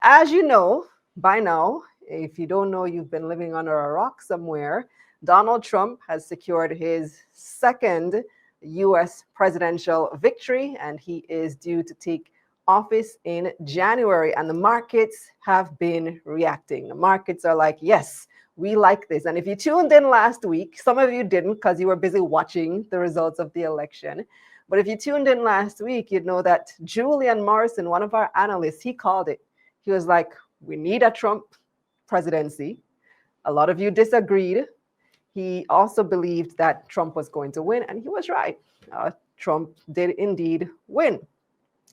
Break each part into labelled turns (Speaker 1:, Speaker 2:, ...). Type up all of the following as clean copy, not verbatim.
Speaker 1: As you know by now, if you don't know, you've been living under a rock somewhere. Donald Trump has secured his second US presidential victory, and he is due to take office in January. And the markets have been reacting. The markets are like, yes, we like this. And if you tuned in last week, some of you didn't because you were busy watching the results of the election. But if you tuned in last week, you'd know that Julian Morrison, one of our analysts, he called it. He was like, we need a Trump presidency. A lot of you disagreed. He also believed that Trump was going to win, and he was right. Trump did indeed win.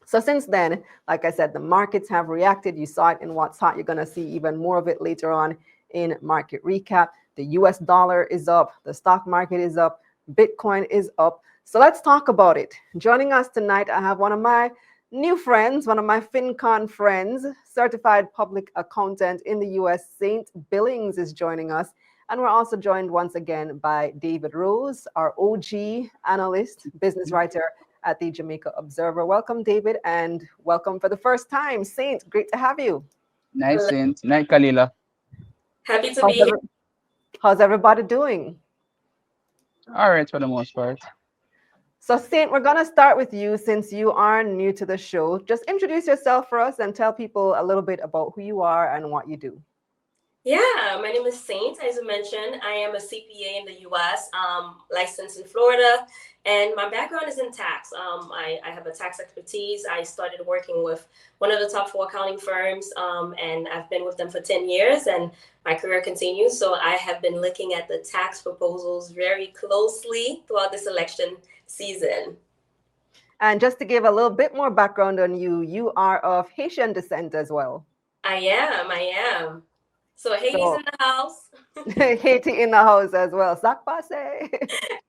Speaker 1: So since then, like I said, the markets have reacted. You saw it in What's Hot. You're going to see even more of it later on in Market Recap. The US dollar is up. The stock market is up. Bitcoin is up. So let's talk about it. Joining us tonight, I have one of my new friends, one of my FinCon friends, certified public accountant in the US, Sainte Billings is joining us. And we're also joined once again by David Rose, our OG analyst, business writer at the Jamaica Observer. Welcome, David, and welcome for the first time, Saint. Great to have you.
Speaker 2: Nice,
Speaker 3: Hello.
Speaker 2: Sainte. Night, Kalila.
Speaker 3: Happy to
Speaker 1: How's,
Speaker 3: be here.
Speaker 1: how's everybody doing?
Speaker 2: All right, for the most part.
Speaker 1: So, Saint, we're going to start with you since you are new to the show. Just introduce yourself for us and tell people a little bit about who you are and what you do.
Speaker 3: Yeah, my name is Sainte. As you mentioned, I am a CPA in the US, licensed in Florida, and my background is in tax. I have a tax expertise. I started working with one of the top four accounting firms, and I've been with them for 10 years, and my career continues. So I have been looking at the tax proposals very closely throughout this election season.
Speaker 1: And just to give a little bit more background on you, you are of Haitian descent as well.
Speaker 3: I am. So Haiti's
Speaker 1: So,
Speaker 3: in the house.
Speaker 1: Haiti in the house as well. Sac passe.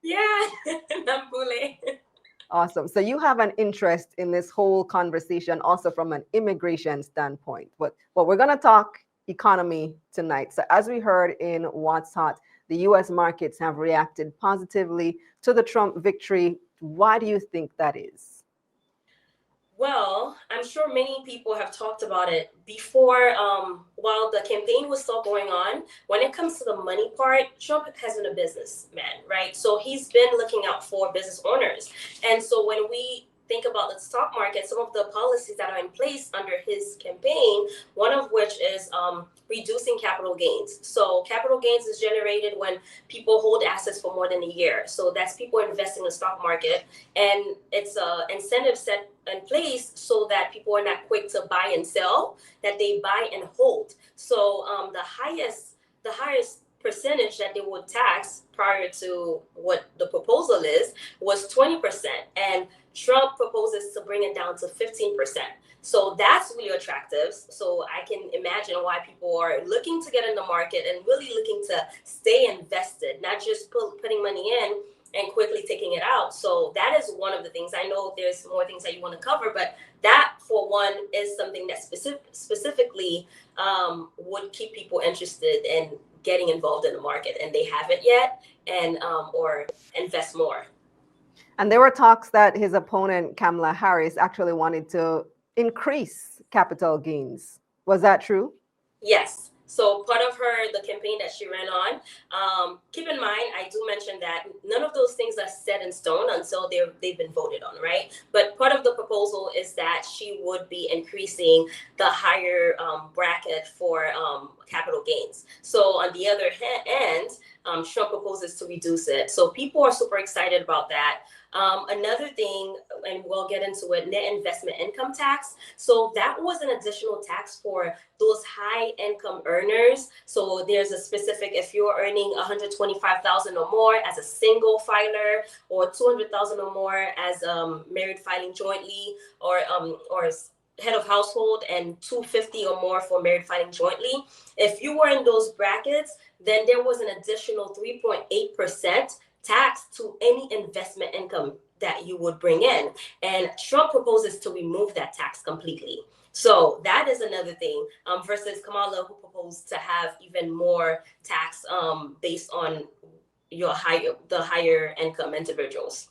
Speaker 3: Yeah, Nambule.
Speaker 1: Awesome. So you have an interest in this whole conversation also from an immigration standpoint. But we're going to talk economy tonight. So as we heard in What's Hot, the US markets have reacted positively to the Trump victory. Why do you think that is?
Speaker 3: Well, I'm sure many people have talked about it before. While the campaign was still going on, when it comes to the money part, Trump has been a businessman, right? So he's been looking out for business owners. And so when we think about the stock market, some of the policies that are in place under his campaign, one of which is reducing capital gains. So capital gains is generated when people hold assets for more than a year. So that's people investing in the stock market, and it's a incentive set in place so that people are not quick to buy and sell, that they buy and hold. So the highest percentage that they would tax prior to what the proposal is was 20%, and Trump proposes to bring it down to 15%. So that's really attractive. So I can imagine why people are looking to get in the market and really looking to stay invested, not just putting money in and quickly taking it out. So that is one of the things. I know there's more things that you want to cover, but that for one is something that specifically would keep people interested in getting involved in the market, and they haven't yet, and or invest more.
Speaker 1: And there were talks that his opponent, Kamala Harris, actually wanted to increase capital gains. Was that true?
Speaker 3: Yes. So part of the campaign that she ran on, keep in mind, I do mention that none of those things are set in stone until they've been voted on, right? But part of the proposal is that she would be increasing the higher bracket for capital gains. So on the other hand, Trump proposes to reduce it. So people are super excited about that. Another thing, and we'll get into it, net investment income tax. So that was an additional tax for those high income earners. So there's a specific, if you're earning 125,000 or more as a single filer, or 200,000 or more as married filing jointly, or head of household, and 250 or more for married filing jointly. If you were in those brackets, then there was an additional 3.8% tax to any investment income that you would bring in. And Trump proposes to remove that tax completely. So that is another thing, versus Kamala, who proposed to have even more tax based on the higher income individuals.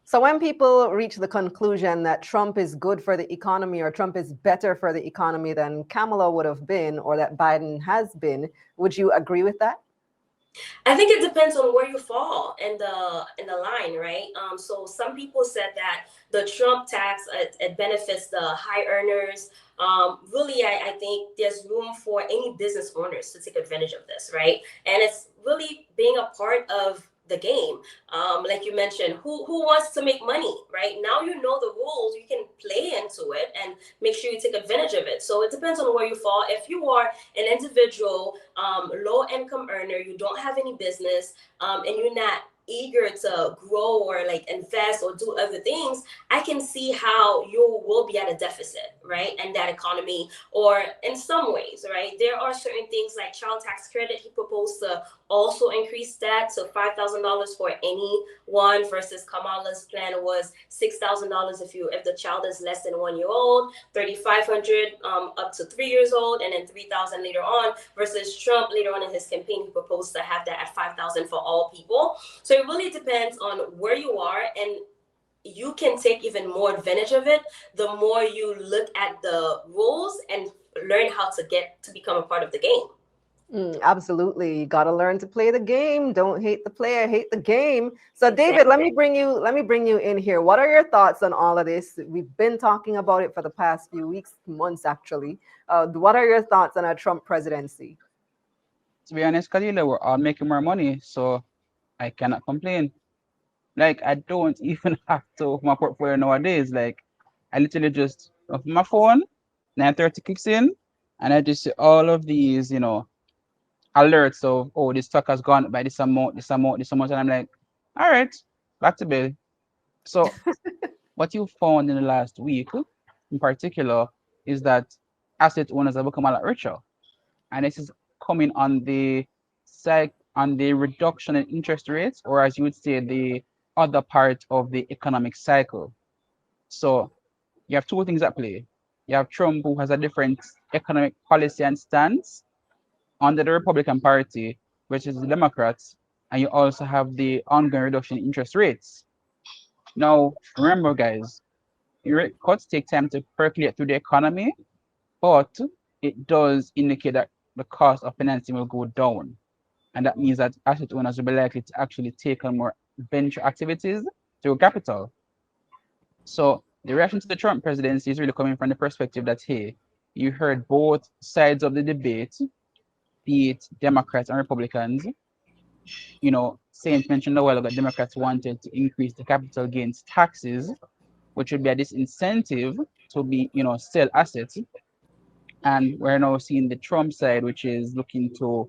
Speaker 1: So when people reach the conclusion that Trump is good for the economy or Trump is better for the economy than Kamala would have been or that Biden has been, would you agree with that?
Speaker 3: I think it depends on where you fall in the line, right? So some people said that the Trump tax it benefits the high earners. Really, I think there's room for any business owners to take advantage of this, right? And it's really being a part of the game. Like you mentioned, who wants to make money, right? Now you know the rules, you can play into it and make sure you take advantage of it. So it depends on where you fall. If you are an individual, low income earner, you don't have any business, and you're not eager to grow or like invest or do other things, I can see how you will be at a deficit, right? And that economy, or in some ways, right? There are certain things like child tax credit. He proposed to also increase that to $5,000 for anyone versus Kamala's plan was $6,000 if the child is less than 1 year old, 3,500 up to 3 years old, and then 3,000 later on. Versus Trump later on in his campaign, he proposed to have that at 5,000 for all people. So it really depends on where you are, and you can take even more advantage of it the more you look at the rules and learn how to get to become a part of the game.
Speaker 1: Absolutely. You got to learn to play the game. Don't hate the player, hate the game. So David,
Speaker 3: Exactly.
Speaker 1: let me bring you in here. What are your thoughts on all of this? We've been talking about it for the past few weeks, months actually. What are your thoughts on a Trump presidency?
Speaker 2: To be honest, Kalila, we're all making more money, so I cannot complain. Like I don't even have to open my portfolio nowadays. Like I literally just open my phone, 9:30 kicks in, and I just see all of these, alerts of, oh, this stock has gone up by this amount, this amount, this amount, and I'm like, all right, back to bed. So what you found in the last week, in particular, is that asset owners have become a lot richer, and this is coming on the on the reduction in interest rates, or as you would say, the other part of the economic cycle. So you have two things at play. You have Trump, who has a different economic policy and stance under the Republican Party, which is the Democrats, and you also have the ongoing reduction in interest rates. Now, remember, guys, rate cuts take time to percolate through the economy, but it does indicate that the cost of financing will go down. And that means that asset owners will be likely to actually take on more venture activities through capital. So the reaction to the Trump presidency is really coming from the perspective that, hey, you heard both sides of the debate, be it Democrats and Republicans. Saint mentioned a while ago that Democrats wanted to increase the capital gains taxes, which would be a disincentive to sell assets. And we're now seeing the Trump side, which is looking to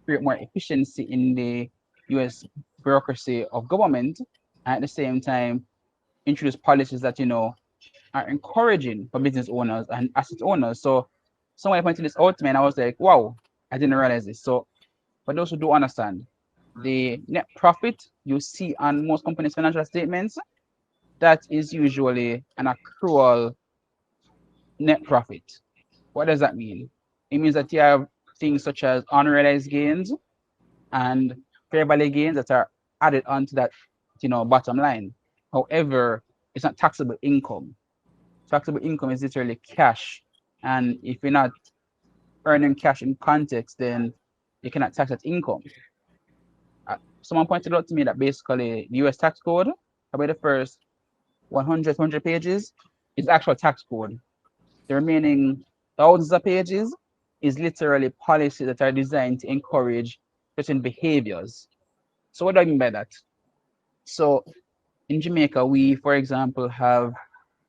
Speaker 2: create more efficiency in the US bureaucracy of government, and at the same time introduce policies that are encouraging for business owners and asset owners. So someone pointed this out to me and I was like, wow, I didn't realize this. So for those who do understand, the net profit you see on most companies' financial statements, that is usually an accrual net profit. What does that mean? It means that you have things such as unrealized gains and fair value gains that are added onto that, bottom line. However, it's not taxable income. Taxable income is literally cash. And if you're not earning cash in context, then you cannot tax that income. Someone pointed out to me that basically the US tax code, about the first 100 pages, is actual tax code. The remaining thousands of pages is literally policies that are designed to encourage certain behaviors. So what do I mean by that? So in Jamaica, we, for example, have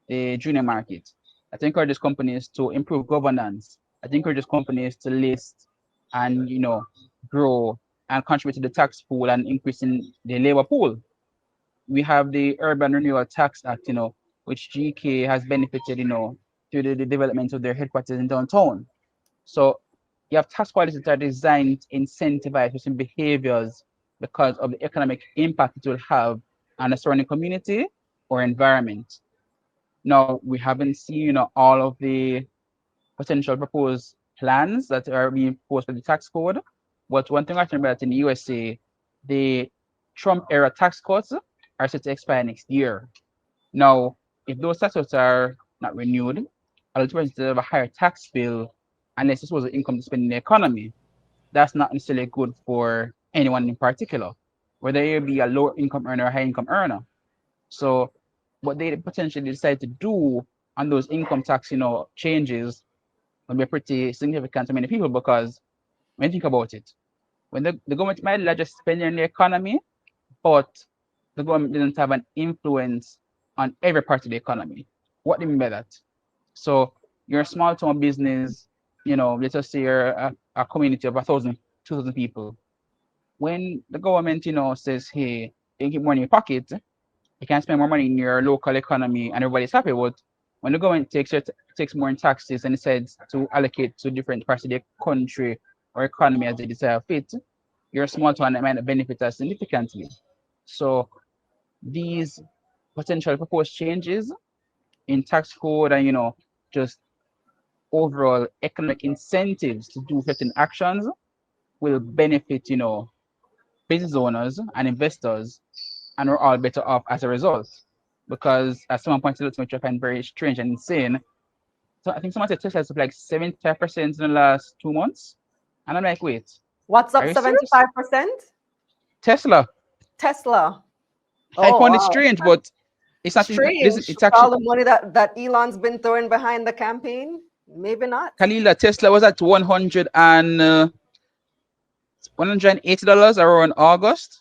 Speaker 2: the junior market. That encourages companies to improve governance. That encourages companies to list and grow and contribute to the tax pool and increasing the labor pool. We have the Urban Renewal Tax Act, which GK has benefited, through the development of their headquarters in downtown. So you have tax policies that are designed to incentivize certain behaviors because of the economic impact it will have on the surrounding community or environment. Now, we haven't seen, all of the potential proposed plans that are being proposed for the tax code. But one thing I can remember that in the USA, the Trump era tax cuts are set to expire next year. Now, if those taxes are not renewed, a lot of persons have a higher tax bill unless this was the income to spend in the economy. That's not necessarily good for anyone in particular, whether you be a low income earner or high income earner. So what they potentially decide to do on those income tax, changes will be pretty significant to many people because when you think about it, when the government might like just spend on the economy, but the government didn't have an influence on every part of the economy. What do you mean by that? So you're a small town business, let us say you're a community of 1,000, 2,000 people. When the government, says, hey, you can keep money in your pocket, you can spend more money in your local economy and everybody's happy. But when the government takes more in taxes and decides to allocate to different parts of the country or economy as they desire fit, you're a small town that might not benefit as significantly. So these potential proposed changes in tax code and just overall economic incentives to do certain actions will benefit business owners and investors, and we're all better off as a result. Because as someone pointed out to me, which I find very strange and insane, so I think someone said Tesla is up like 75% in the last 2 months, and I'm like, wait,
Speaker 1: What's
Speaker 2: are
Speaker 1: up
Speaker 2: you serious?
Speaker 1: 75%?
Speaker 2: Tesla.
Speaker 1: Tesla.
Speaker 2: I
Speaker 1: Oh,
Speaker 2: found it
Speaker 1: wow.
Speaker 2: strange, but it's not.
Speaker 1: Strange
Speaker 2: It's
Speaker 1: with all
Speaker 2: actually
Speaker 1: the money that Elon's been throwing behind the campaign. Maybe not.
Speaker 2: Kalila. Tesla was at 180 dollars around August,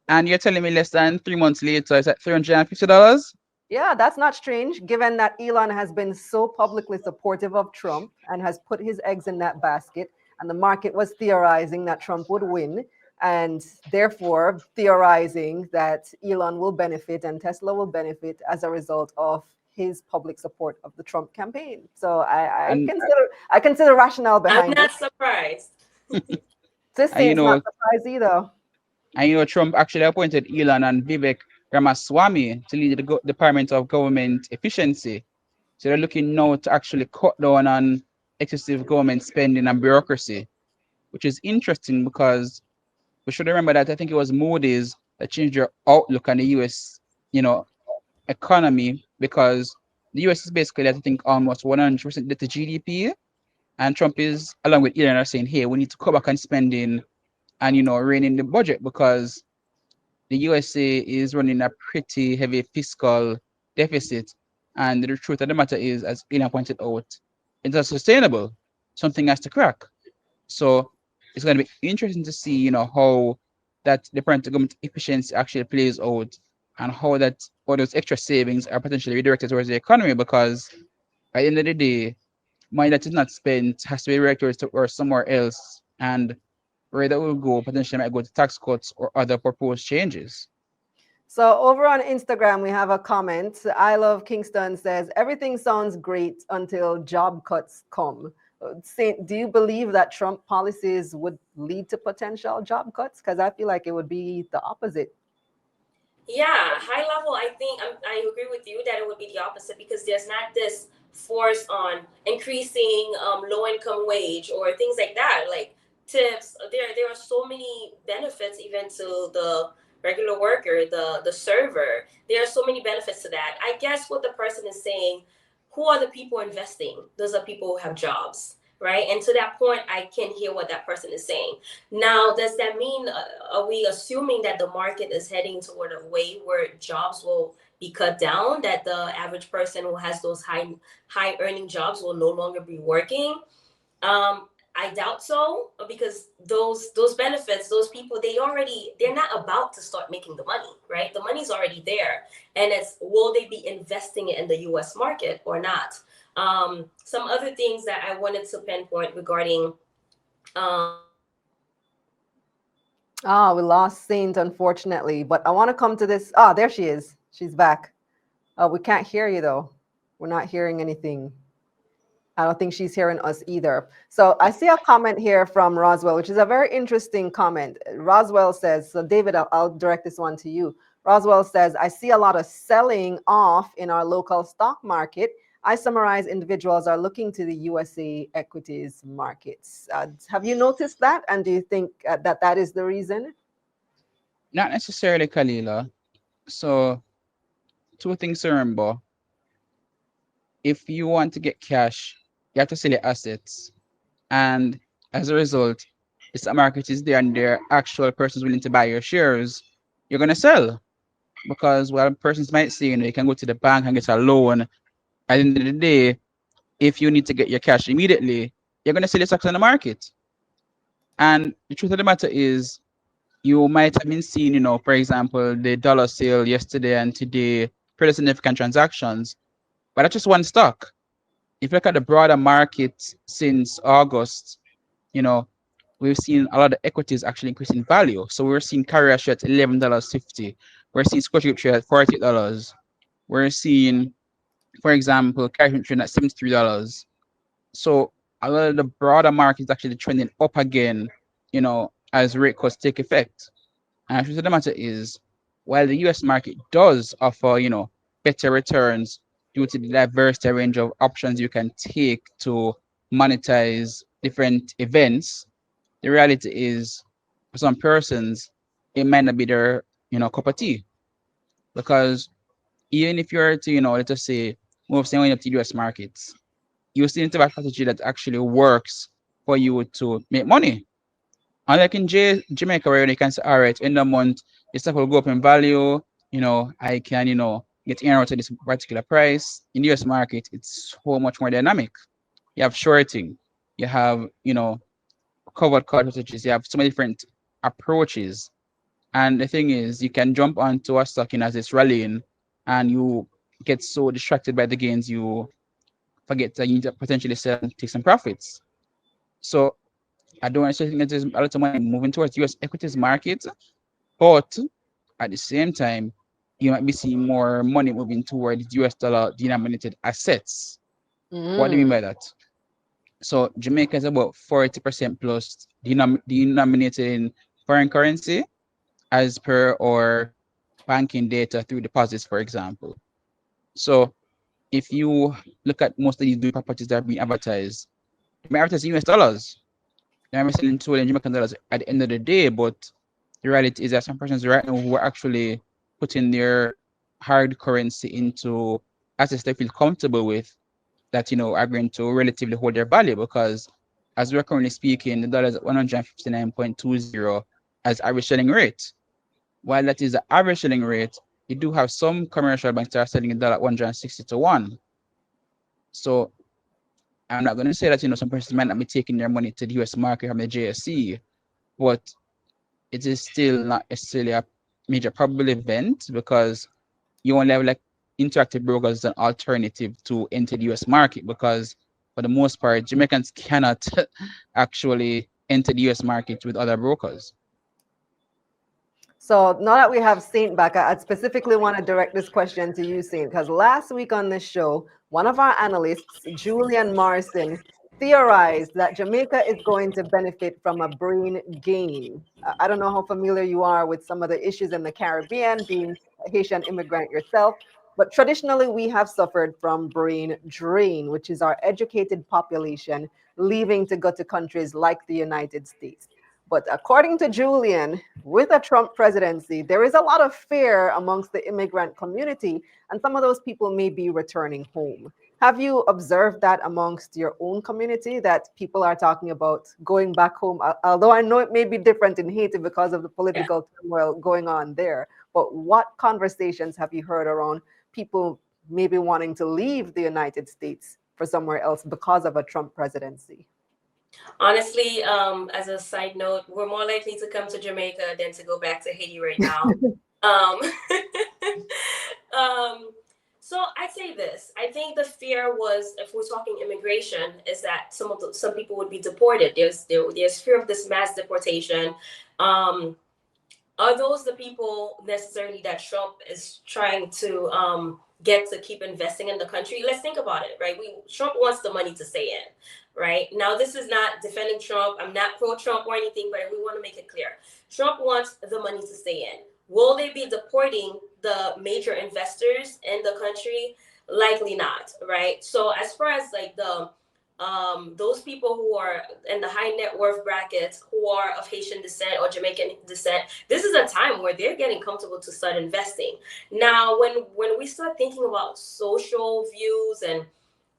Speaker 2: and you're telling me less than 3 months later it's at $350.
Speaker 1: Yeah, that's not strange, given that Elon has been so publicly supportive of Trump and has put his eggs in that basket. And the market was theorizing that Trump would win, and therefore theorizing that Elon will benefit and Tesla will benefit as a result of his public support of the Trump campaign. So
Speaker 2: And
Speaker 1: I consider rationale
Speaker 3: I'm
Speaker 1: behind it.
Speaker 3: not surprised.
Speaker 1: This
Speaker 2: and you
Speaker 1: Sainte's not
Speaker 2: know
Speaker 1: surprised either.
Speaker 2: Trump actually appointed Elon and Vivek Ramaswamy to lead the Department of Government Efficiency. So they're looking now to actually cut down on excessive government spending and bureaucracy, which is interesting because we should remember that I think it was Moody's that changed their outlook on the US, you know, economy because the US is basically, I think, almost 100% debt to GDP. And Trump is, along with Elon, are saying, hey, we need to cut back on spending and, rein in the budget because the USA is running a pretty heavy fiscal deficit. And the truth of the matter is, as Elon pointed out, it's not sustainable. Something has to crack. So it's going to be interesting to see, how that Department of Government efficiency actually plays out and how that all those extra savings are potentially redirected towards the economy because at the end of the day, money that is not spent has to be redirected to or somewhere else. And where that will go potentially might go to tax cuts or other proposed changes.
Speaker 1: So over on Instagram, we have a comment. I love Kingston says everything sounds great until job cuts come. Saint, do you believe that Trump policies would lead to potential job cuts? Because I feel like it would be the opposite.
Speaker 3: Yeah, high level, I agree with you that it would be the opposite because there's not this force on increasing low income wage or things like that, like tips. There are so many benefits even to the regular worker, the server. There are so many benefits to that. I guess what the person is saying, who are the people investing? Those are people who have jobs, right? And to that point, I can hear what that person is saying. Now, does that mean, are we assuming that the market is heading toward a way where jobs will be cut down, that the average person who has those high earning jobs will no longer be working? I doubt so because those benefits, those people, they're not about to start making the money, right? The money's already there, and it's will they be investing it in the U.S. market or not? Some other things that I wanted to pinpoint regarding
Speaker 1: Ah, we lost Saint, unfortunately. But I want to come to this. Ah, there she is. She's back. We can't hear you, though. We're not hearing anything. I don't think she's hearing us either. So I see a comment here from Roswell, which is a very interesting comment. Roswell says, so David, I'll direct this one to you. Roswell says, I see a lot of selling off in our local stock market. I summarize individuals are looking to the USA equities markets. Have you noticed that? And do you think that is the reason?
Speaker 2: Not necessarily, Kalila. So two things to remember. If you want to get cash, you have to sell your assets. And as a result, the stock market is there and there are actual persons willing to buy your shares, you're gonna sell. Because while persons might say, you can go to the bank and get a loan, at the end of the day, if you need to get your cash immediately, you're gonna sell your stocks on the market. And the truth of the matter is you might have been seeing, for example, the dollar sale yesterday and today, pretty significant transactions, but that's just one stock. If you look at the broader market since August, you know, we've seen a lot of equities actually increase in value. So we're seeing Carrier share at $11.50. We're seeing Scotia share at $48. We're seeing, for example, Carrier trade at $73. So a lot of the broader market is actually trending up again, as rate cuts take effect. And the truth of the matter is, while the US market does offer, better returns due to the diverse range of options you can take to monetize different events, the reality is for some persons, it might not be their, cup of tea. Because even if you're to, let's just say, move somewhere up to US markets, you still need to have a strategy that actually works for you to make money. Unlike in Jamaica, where you can say, all right, in the month, this stuff will go up in value. I can, get in out at this particular price. In the US market, it's so much more dynamic. You have shorting, you have, covered call strategies, you have so many different approaches. And the thing is, you can jump onto a stock as it's rallying and you get so distracted by the gains, you forget that you need to potentially sell and take some profits. So I don't necessarily think there's a lot of money moving towards US equities market, but at the same time, you might be seeing more money moving towards US dollar denominated assets. What do you mean
Speaker 1: Mm.
Speaker 2: by that? So Jamaica is about 40% plus denominated in foreign currency as per our banking data through deposits, for example. So if you look at most of these new properties that are being advertised, they may advertise US dollars. They may selling to in Jamaican dollars at the end of the day, but the reality is that some persons right now who are actually putting their hard currency into assets they feel comfortable with that are going to relatively hold their value because as we're currently speaking, the dollar is at 159.20 as average selling rate. While that is the average selling rate, you do have some commercial banks that are selling the dollar at 160 to 1. So I'm not going to say that some persons might not be taking their money to the US market from the JSC, but it is still not necessarily a major probable event because you only have like interactive brokers as an alternative to enter the US market because for the most part, Jamaicans cannot actually enter the US market with other brokers.
Speaker 1: So now that we have Saint back, I specifically want to direct this question to you, Saint, because last week on this show, one of our analysts, Julian Morrison, theorized that Jamaica is going to benefit from a brain gain. I don't know how familiar you are with some of the issues in the Caribbean, being a Haitian immigrant yourself, but traditionally we have suffered from brain drain, which is our educated population leaving to go to countries like the United States. But according to Julian, with a Trump presidency, there is a lot of fear amongst the immigrant community, and some of those people may be returning home. Have you observed that amongst your own community that people are talking about going back home? Although I know it may be different in Haiti because of the
Speaker 3: Yeah.
Speaker 1: political turmoil going on there, but what conversations have you heard around people maybe wanting to leave the United States for somewhere else because of a Trump presidency?
Speaker 3: Honestly, as a side note, we're more likely to come to Jamaica than to go back to Haiti right now. Um, um, so I'd say this. I think the fear was, if we're talking immigration, is that some people would be deported. There's fear of this mass deportation. Um, are those the people necessarily that Trump is trying to get to keep investing in the country? Let's think about it, right? Trump wants the money to stay in, right? Now, this is not defending Trump. I'm not pro-Trump or anything, but we want to make it clear. Trump wants the money to stay in. Will they be deporting the major investors in the country? Likely not, right? So as far as like the those people who are in the high net worth brackets, who are of Haitian descent or Jamaican descent, this is a time where they're getting comfortable to start investing. Now, when we start thinking about social views and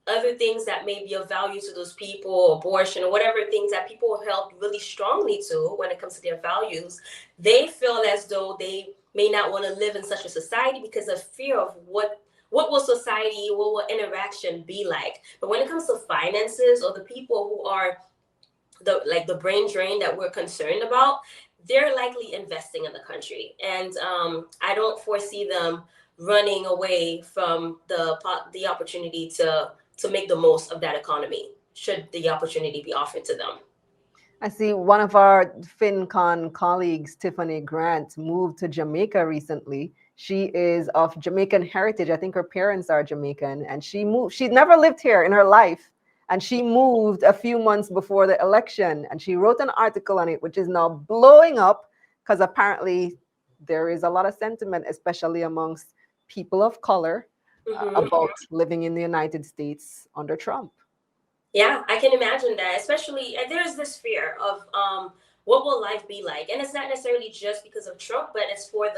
Speaker 3: other things that may be of value to those people, abortion or whatever things that people held really strongly to when it comes to their values, they feel as though they may not want to live in such a society because of fear of what will society, what will interaction be like. But when it comes to finances or the people who are the brain drain that we're concerned about, they're likely investing in the country, and I don't foresee them running away from the opportunity to make the most of that economy should the opportunity be offered to them.
Speaker 1: I see one of our FinCon colleagues, Tiffany Grant, moved to Jamaica recently. She is of Jamaican heritage. I think her parents are Jamaican, and she moved. She never lived here in her life, and she moved a few months before the election. And she wrote an article on it, which is now blowing up because apparently there is a lot of sentiment, especially amongst people of color,
Speaker 3: Mm-hmm.
Speaker 1: about living in the United States under Trump.
Speaker 3: Yeah, I can imagine that. Especially, there's this fear of what will life be like, and it's not necessarily just because of Trump, but it's for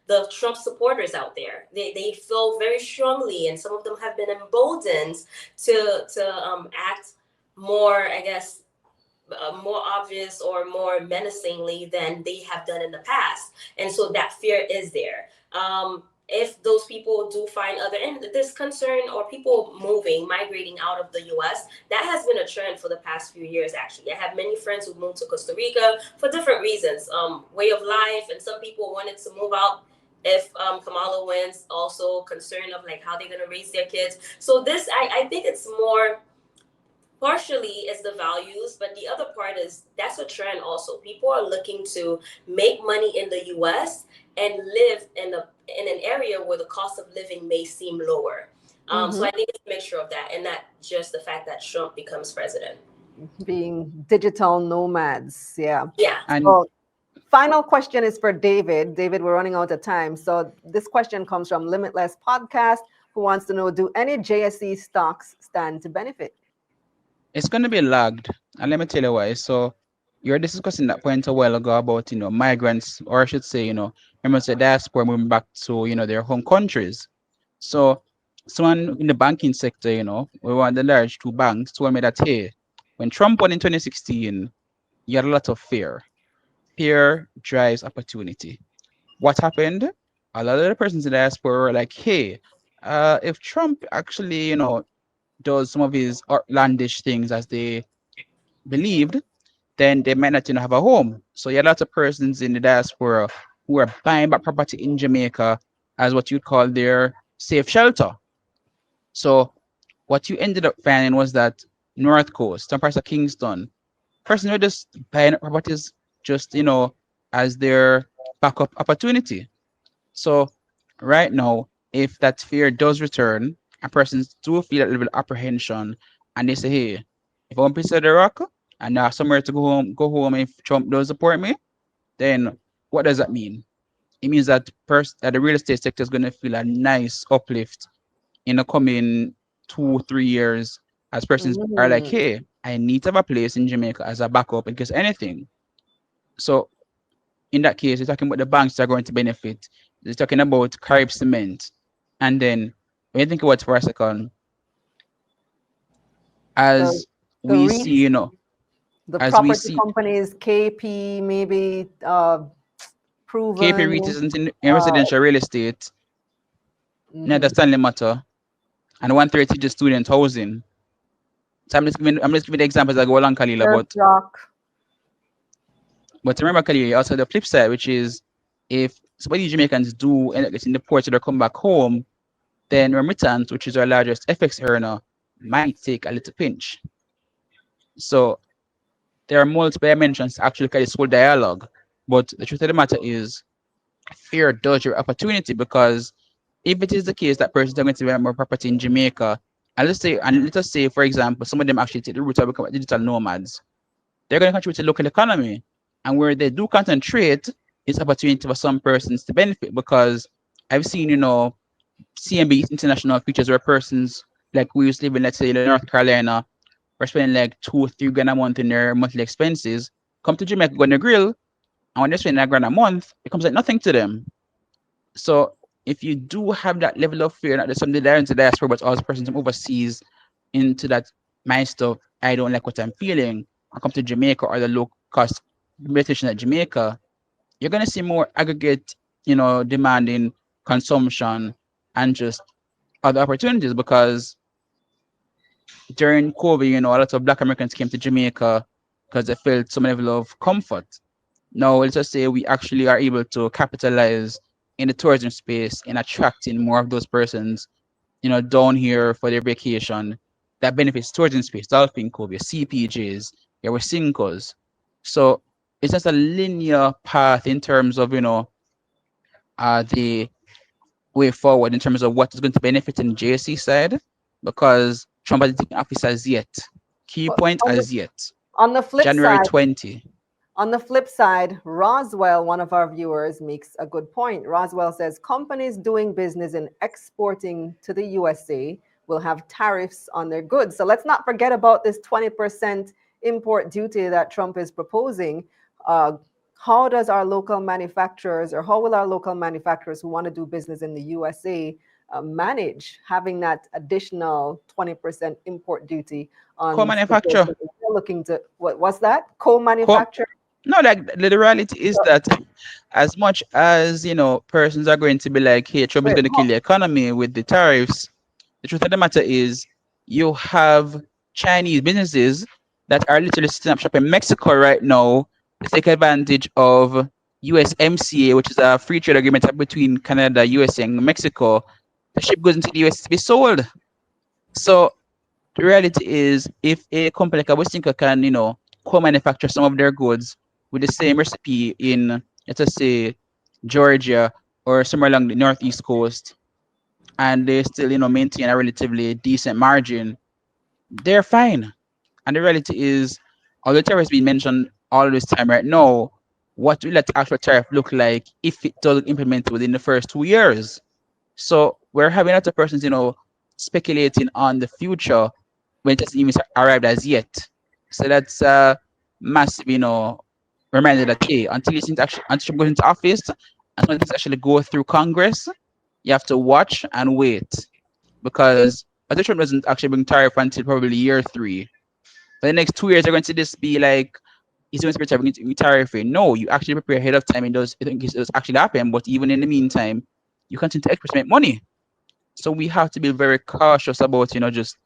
Speaker 3: the Trump supporters out there. They feel very strongly, and some of them have been emboldened to act more, I guess, more obvious or more menacingly than they have done in the past, and so that fear is there. If those people do find other, and this concern or people moving, migrating out of the US, that has been a trend for the past few years, actually. I have many friends who moved to Costa Rica for different reasons, way of life, and some people wanted to move out if Kamala wins, also concern of like how they're going to raise their kids. So this, I think it's more partially is the values, but the other part is that's a trend also. People are looking to make money in the US and live in an area where the cost of living may seem lower. So
Speaker 1: Mhm.
Speaker 3: I think it's a mixture of that, and not just the fact that Trump becomes president.
Speaker 1: Being digital nomads. Yeah.
Speaker 3: Yeah.
Speaker 2: And
Speaker 1: So, final question is for David. David, we're running out of time. So, this question comes from Limitless Podcast, who wants to know, do any JSE stocks stand to benefit?
Speaker 2: it's going to be lagged. And let me tell you why. So you're discussing that point a while ago about, migrants, or I should say, remember the diaspora moving back to, their home countries. So someone in the banking sector, we one of the large two banks told me that, hey, when Trump won in 2016, you had a lot of fear. Fear drives opportunity. What happened? A lot of the persons in the diaspora were like, hey, if Trump actually, does some of his outlandish things as they believed, then they might not have a home. So you have lots of persons in the diaspora who are buying back property in Jamaica as what you'd call their safe shelter. So what you ended up finding was that North Coast, some parts of Kingston, persons were just buying up properties just, as their backup opportunity. So right now, if that fear does return, and persons do feel a little bit of apprehension, and they say, "Hey, if I want a piece of the rock and I have somewhere to go home if Trump does support me, then what does that mean? It means that that the real estate sector is going to feel a nice uplift in the coming 2 3 years, as persons are like,
Speaker 1: Mm.
Speaker 2: hey, I need to have a place in Jamaica as a backup in case anything. So in that case, you're talking about the banks that are going to benefit. You're talking about Carib Cement. And then when you think about it for a second,
Speaker 1: The,
Speaker 2: as
Speaker 1: the
Speaker 2: we see,
Speaker 1: REITs, the
Speaker 2: as we
Speaker 1: property
Speaker 2: see,
Speaker 1: companies, KP, maybe
Speaker 2: KP REIT
Speaker 1: Proven.
Speaker 2: isn't in
Speaker 1: Uh,
Speaker 2: residential real estate, neither
Speaker 1: mhm.
Speaker 2: Stanley Matter, and 130 just student housing. So I'm just giving the examples that go along, Kalila,
Speaker 1: Surf Rock.
Speaker 2: but remember, Kalila, also the flip side, which is if some of these Jamaicans do end up getting deported or come back home, then remittance, which is our largest FX earner, might take a little pinch. So there are multiple dimensions to actually carry this whole dialogue. But the truth of the matter is, fear does your opportunity, because if it is the case that persons are going to buy more property in Jamaica, and let us say, for example, some of them actually take the route of becoming digital nomads, they're going to contribute to the local economy. And where they do concentrate, it's opportunity for some persons to benefit, because I've seen, CMB international features where persons like we used to live in, let's say, North Carolina, or spending like 2 or 3 grand a month in their monthly expenses, come to Jamaica, go on the grill, and when they're spending a grand a month, it comes like nothing to them. So if you do have that level of fear, not just somebody there into the diaspora, but also persons from overseas into that my stuff, I don't like what I'm feeling, I come to Jamaica or the low cost meditation at Jamaica, you're gonna see more aggregate, demand in consumption and just other opportunities because during COVID, a lot of Black Americans came to Jamaica because they felt some level of comfort. Now, let's just say we actually are able to capitalize in the tourism space in attracting more of those persons, down here for their vacation. That benefits tourism space, Dolphin Cove, your CPJs, your Sinkos. So it's just a linear path in terms of, the way forward in terms of what is going to benefit in JC side because Trump hasn't taken office as yet. Key
Speaker 1: But
Speaker 2: point as yet.
Speaker 1: on the flip
Speaker 2: January
Speaker 1: side,
Speaker 2: 20.
Speaker 1: On the flip side, Roswell, one of our viewers, makes a good point. Roswell says companies doing business in exporting to the USA will have tariffs on their goods. So let's not forget about this 20% import duty that Trump is proposing. Uh, how does our local manufacturers, or how will our local manufacturers who want to do business in the USA manage having that additional 20% import duty on the goods
Speaker 2: Co-manufacture.
Speaker 1: that they're looking to? What was that?
Speaker 2: Co-
Speaker 1: Co-manufacture?
Speaker 2: no, like the reality is that as much as persons are going to be like, hey, Trump is
Speaker 1: Wait,
Speaker 2: going to kill the economy with the tariffs, the truth of the matter is you have Chinese businesses that are literally setting up shop in Mexico right now to take advantage of USMCA, which is a free trade agreement between Canada, USA, and Mexico. The ship goes into the US to be sold. So the reality is, if a company like a Westinco can, co-manufacture some of their goods with the same recipe in, let's just say, Georgia or somewhere along the northeast coast, and they still, maintain a relatively decent margin, they're fine. And the reality is, although tariffs being mentioned all this time right now, what will that actual tariff look like if it doesn't implement within the first 2 years? So we're having lots of persons, speculating on the future when it hasn't even arrived as yet. So that's a massive, reminder that hey, until you go into office and when things actually go through Congress, you have to watch and wait because Trump doesn't actually bring tariff until probably year 3. For the next 2 years, they're going to just be like, he's going to be tariffing. No, you actually prepare ahead of time. In case it does actually happen. But even in the meantime, you continue to export make money. So we have to be very cautious about, just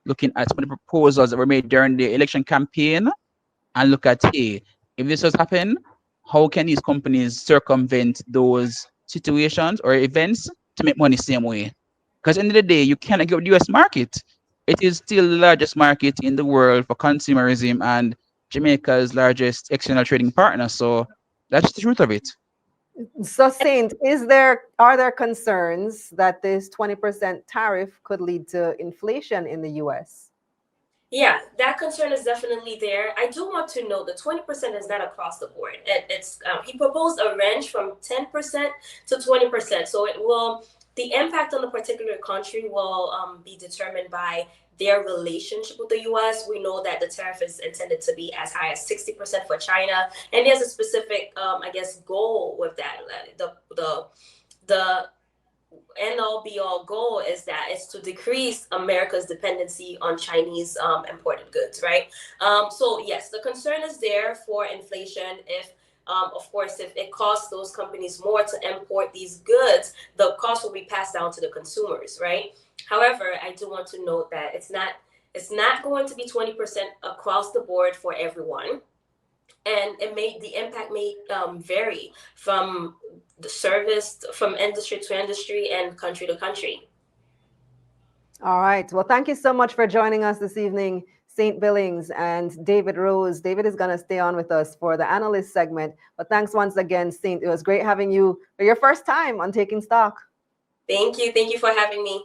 Speaker 2: looking at some of the proposals that were made during the election campaign and look at, hey, if this does happen, how can these companies circumvent those situations or events to make money same way? Because at the end of the day, you cannot get the US market. It is still the largest market in the world for consumerism and Jamaica's largest external trading partner. So that's the truth of it.
Speaker 1: so Saint, are there concerns that this 20% tariff could lead to inflation in the US?
Speaker 3: Yeah, that concern is definitely there. I do want to note the 20% is not across the board. It's he proposed a range from 10% to 20%. So the impact on the particular country will be determined by their relationship with the U.S. We know that the tariff is intended to be as high as 60% for China, and there's a specific, I guess, goal with that. The end all be all goal is to decrease America's dependency on Chinese imported goods, right? So yes, the concern is there for inflation. If of course, if it costs those companies more to import these goods, the cost will be passed down to the consumers, right? However, I do want to note that it's not going to be 20% across the board for everyone, and the impact may vary from the service, from industry to industry and country to country.
Speaker 1: All right. Well, thank you so much for joining us this evening, St. Billings and David Rose. David is going to stay on with us for the analyst segment. But thanks once again, Saint. It was great having you for your first time on Taking Stock.
Speaker 3: Thank you for having me.